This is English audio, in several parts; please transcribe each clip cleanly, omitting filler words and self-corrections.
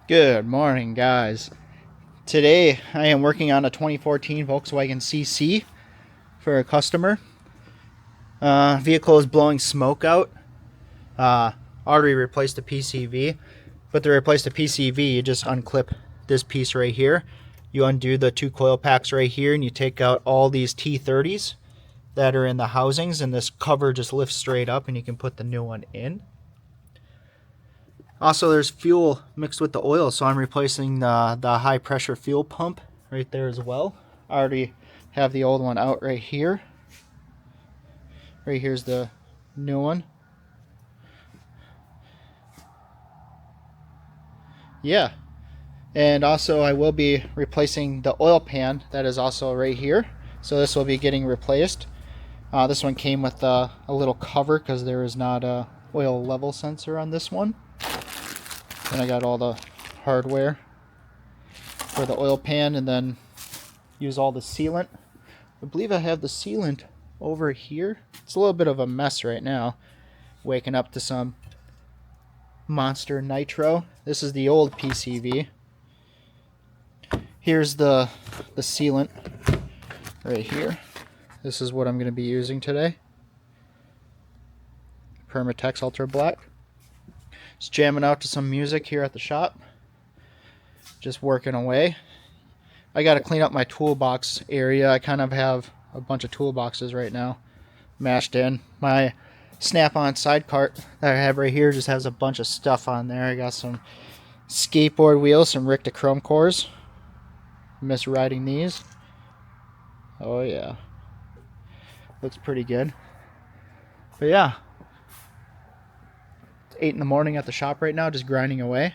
Good morning, guys. Today I am working on a 2014 Volkswagen CC for a customer. Vehicle is blowing smoke out. Already replaced the PCV, but to replace the PCV you just unclip this piece right here. You undo the two coil packs right here and you take out all these T30s that are in the housings, and this cover just lifts straight up and you can put the new one in. Also, there's fuel mixed with the oil, so I'm replacing the high pressure fuel pump right there as well. I already have the old one out right here. Right here's the new one. Yeah, and also I will be replacing the oil pan that is also right here. So this will be getting replaced. This one came with a little cover because there is not a oil level sensor on this one. And I got all the hardware for the oil pan, and then use all the sealant. I believe I have the sealant over here. It's a little bit of a mess right now. Waking up to some Monster Nitro. This is the old PCV. Here's the sealant right here. This is what I'm going to be using today. Permatex Ultra Black. Just jamming out to some music here at the shop. Just working away. I got to clean up my toolbox area. I kind of have a bunch of toolboxes right now mashed in. My snap-on side cart that I have right here just has a bunch of stuff on there. I got some skateboard wheels, some Ricta chrome cores. Miss riding these. Oh yeah. Looks pretty good. But yeah. 8 in the morning at the shop right now, just grinding away.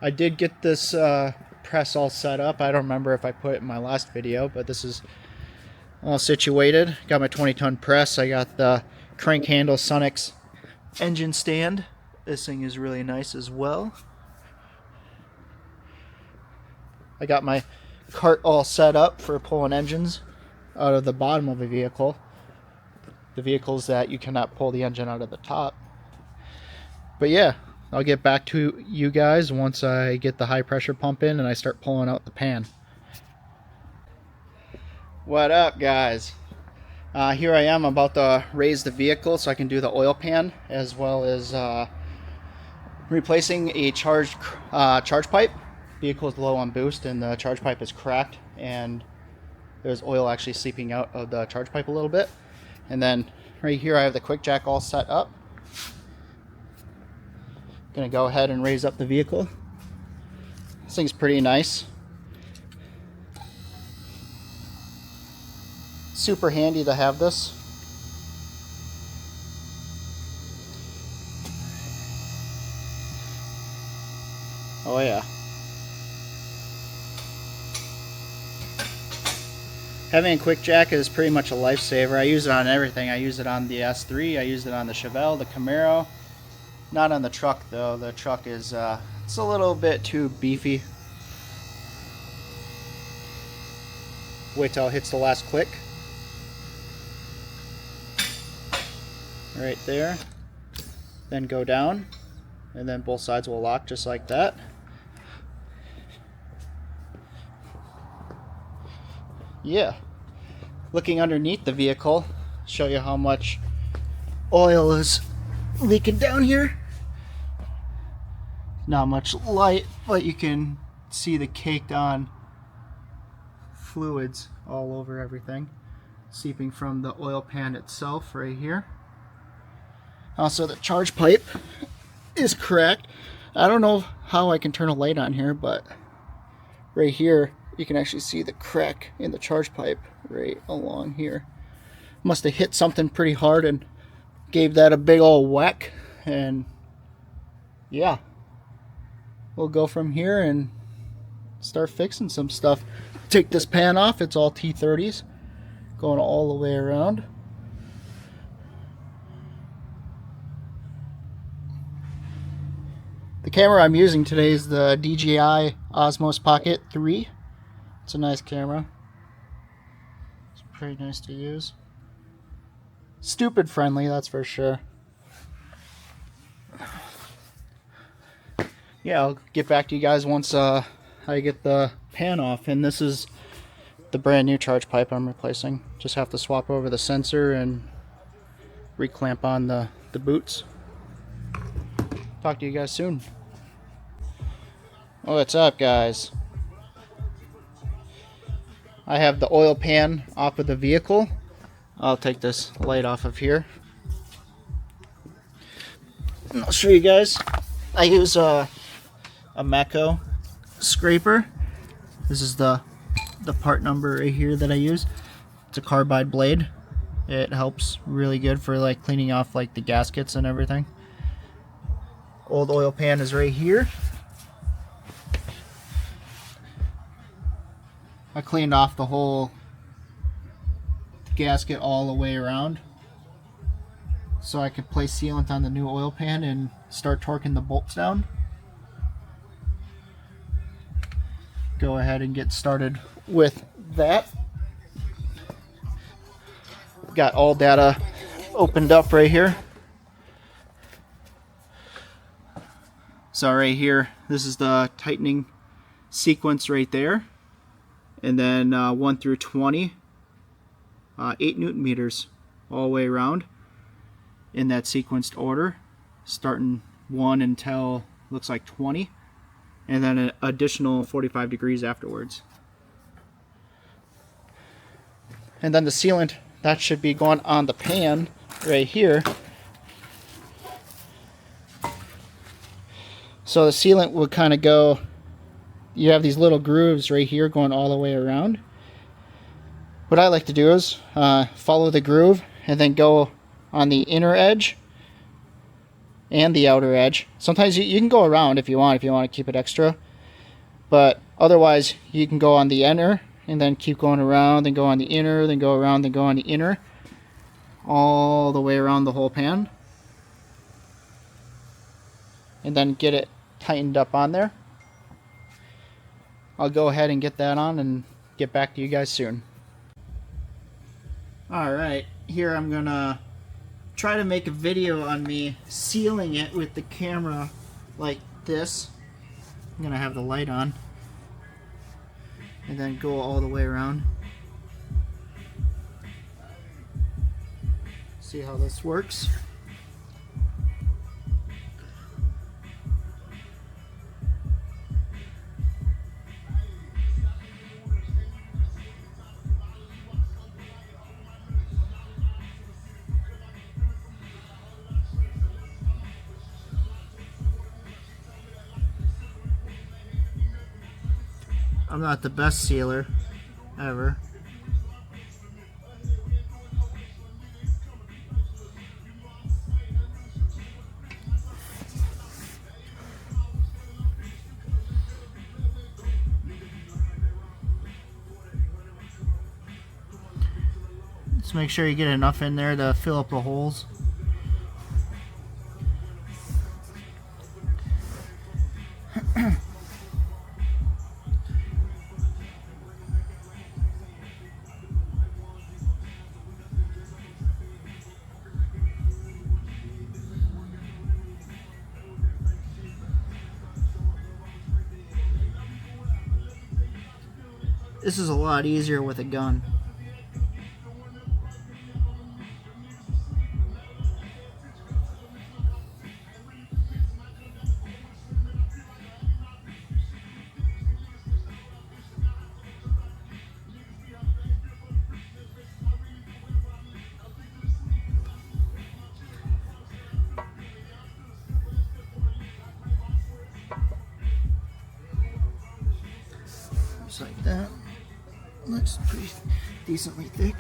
I did get this press all set up. I don't remember if I put it in my last video, but this is all situated. Got my 20-ton press. I got the crank handle Sonix engine stand. This thing is really nice as well. I got my cart all set up for pulling engines out of the bottom of a vehicle. The vehicles that you cannot pull the engine out of the top. But yeah, I'll get back to you guys once I get the high pressure pump in and I start pulling out the pan. What up, guys? Here I am about to raise the vehicle so I can do the oil pan, as well as replacing a charge pipe. Vehicle is low on boost and the charge pipe is cracked, and there's oil actually seeping out of the charge pipe a little bit. And then right here I have the quick jack all set up. Gonna go ahead and raise up the vehicle. This thing's pretty nice. Super handy to have this. Oh yeah. Having a quick jack is pretty much a lifesaver. I use it on everything. I use it on the S3, I use it on the Chevelle, the Camaro. Not on the truck though. The truck is it's a little bit too beefy. Wait till it hits the last click. Right there. Then go down, and then both sides will lock just like that. Yeah. Looking underneath the vehicle, show you how much oil is leaking down here. Not much light, but you can see the caked on fluids all over everything, seeping from the oil pan itself right here. Also, the charge pipe is cracked. I don't know how I can turn a light on here, but right here you can actually see the crack in the charge pipe right along here. Must have hit something pretty hard and gave that a big old whack. And yeah, we'll go from here and start fixing some stuff. Take this pan off. It's all T30s going all the way around. The camera I'm using today is the DJI Osmos Pocket 3. It's a nice camera. It's pretty nice to use. Stupid friendly, that's for sure. yeah, I'll get back to you guys once I get the pan off. And this is the brand new charge pipe I'm replacing. Just have to swap over the sensor and reclamp on the boots. Talk to you guys soon. What's up, guys? I have the oil pan off of the vehicle. I'll take this light off of here. And I'll show you guys. I use a Mecco scraper. This is the part number right here that I use. It's a carbide blade. It helps really good for like cleaning off like the gaskets and everything. Old oil pan is right here. I cleaned off the whole gasket all the way around so I could place sealant on the new oil pan and start torquing the bolts down. Go ahead and get started with that. Got all data opened up right here. So right here, this is the tightening sequence right there. And then 1 through 20, 8 Newton meters all the way around in that sequenced order, starting 1 until looks like 20, and then an additional 45 degrees afterwards. And then the sealant, that should be going on the pan right here. So the sealant would kind of go, you have these little grooves right here going all the way around. What I like to do is follow the groove and then go on the inner edge and the outer edge. Sometimes you can go around if you want to keep it extra. But otherwise you can go on the inner and then keep going around, then go on the inner, then go around, then go on the inner, all the way around the whole pan. And then get it tightened up on there. I'll go ahead and get that on and get back to you guys soon. Alright, here I'm gonna try to make a video on me sealing it with the camera like this. I'm gonna have the light on and then go all the way around. See how this works. I'm not the best sealer ever. Just make sure you get enough in there to fill up the holes. This is a lot easier with a gun. Just like that. Looks pretty decently thick.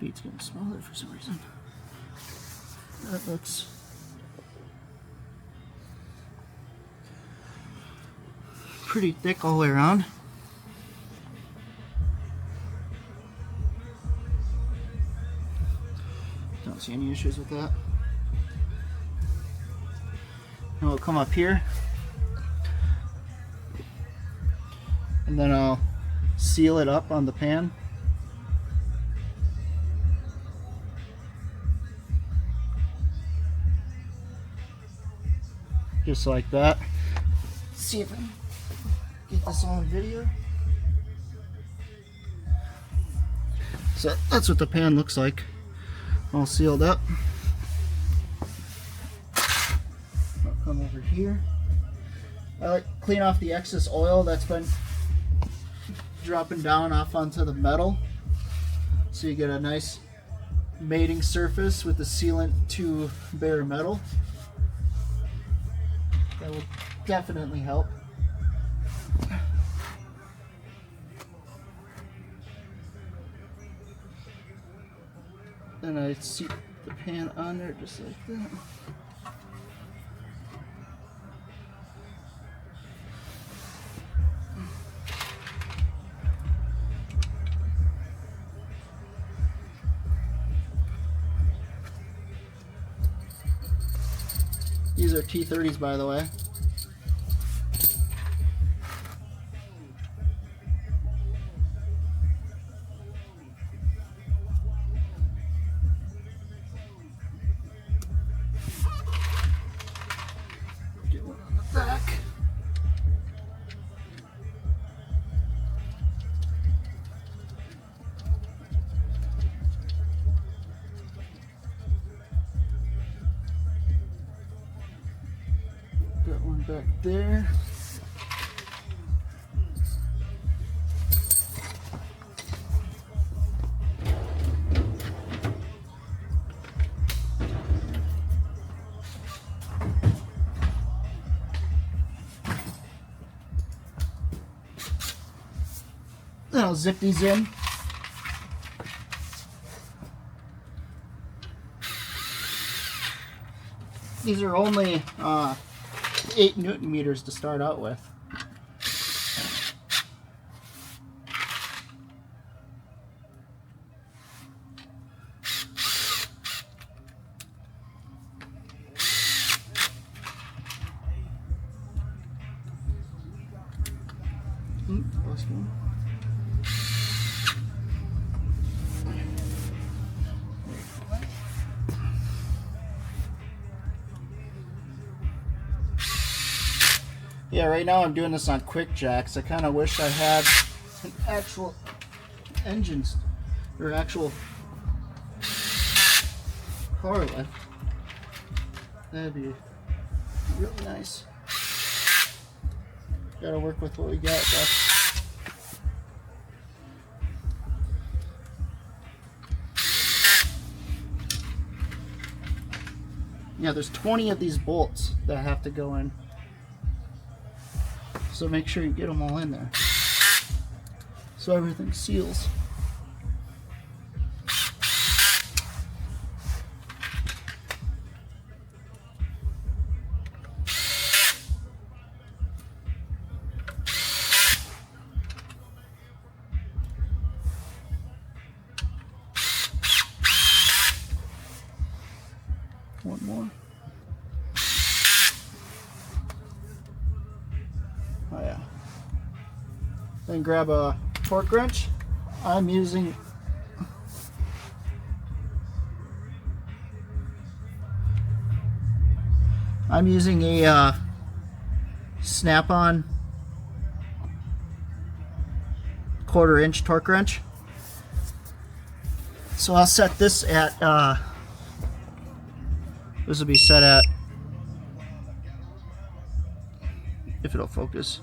Bead's getting smaller for some reason. That looks pretty thick all the way around. Don't see any issues with that. And we'll come up here, and then I'll seal it up on the pan. Just like that. Let's see if I can get this on video. So that's what the pan looks like, all sealed up. I'll come over here. I like to clean off the excess oil that's been dropping down off onto the metal, so you get a nice mating surface with the sealant to bare metal. That will definitely help. Then I seat the pan on there just like that. These are T30s, by the way. Get one on the back. Got one back there. Then I'll zip these in. These are only 8 Newton meters to start out with. Lost one. Yeah, right now I'm doing this on quick jacks. I kind of wish I had an actual engine or actual power lift. That'd be really nice. Gotta work with what we got, though. Yeah, there's 20 of these bolts that have to go in. So make sure you get them all in there, so everything seals. One more. Oh yeah. Then grab a torque wrench. I'm using a snap-on 1/4 inch torque wrench. So I'll set this at this will be set at, if it'll focus,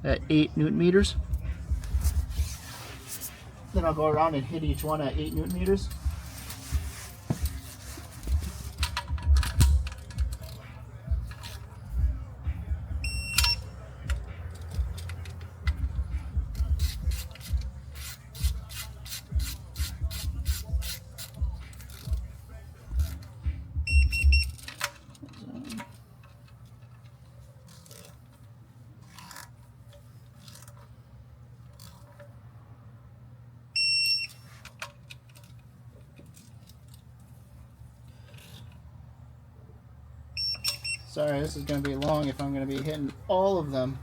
at 8 Newton meters. Then I'll go around and hit each one at 8 Newton meters. Sorry, this is going to be long if I'm going to be hitting all of them.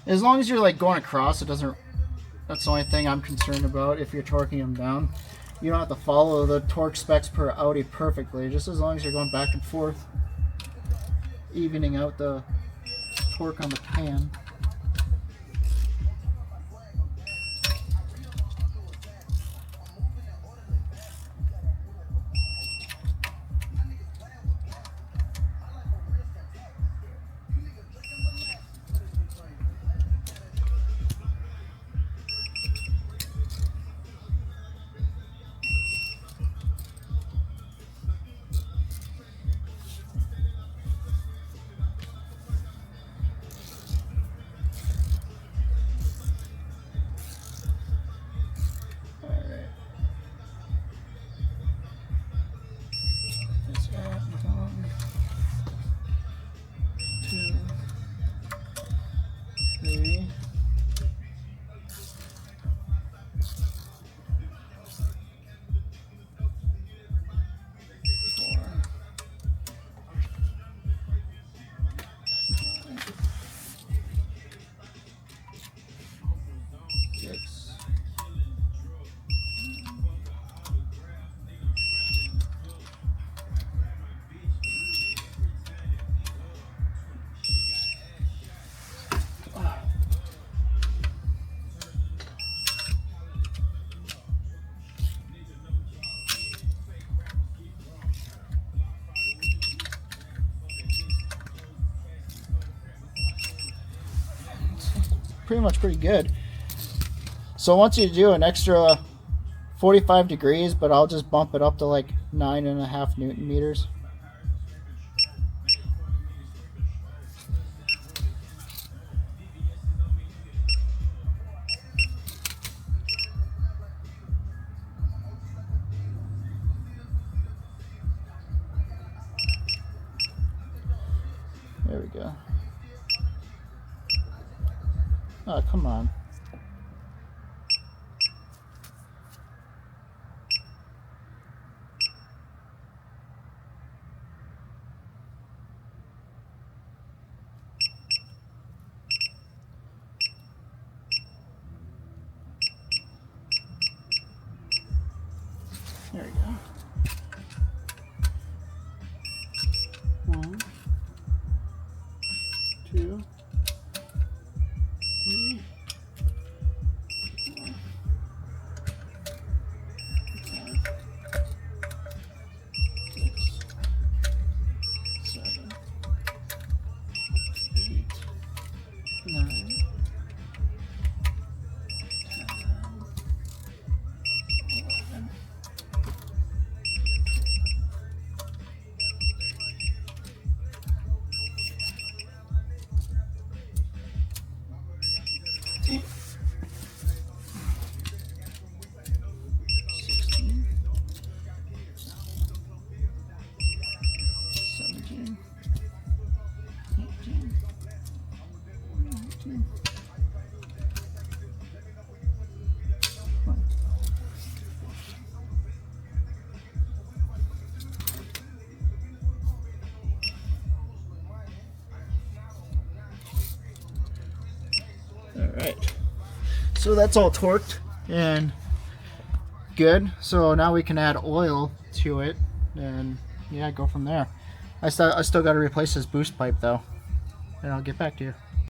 As long as you're like going across, it doesn't. That's the only thing I'm concerned about. If you're torquing them down, you don't have to follow the torque specs per Audi perfectly. Just as long as you're going back and forth, evening out the torque on the pan. Pretty much pretty good. So once you do an extra 45 degrees, but I'll just bump it up to like 9.5 Newton meters. There we go. Oh, come on. There we go. 1, 2, 3, 4, 5, 6, 7, 8, 9, 10, 11. Alright, so that's all torqued and good. So now we can add oil to it and yeah, go from there. I still got to replace this boost pipe though, and I'll get back to you.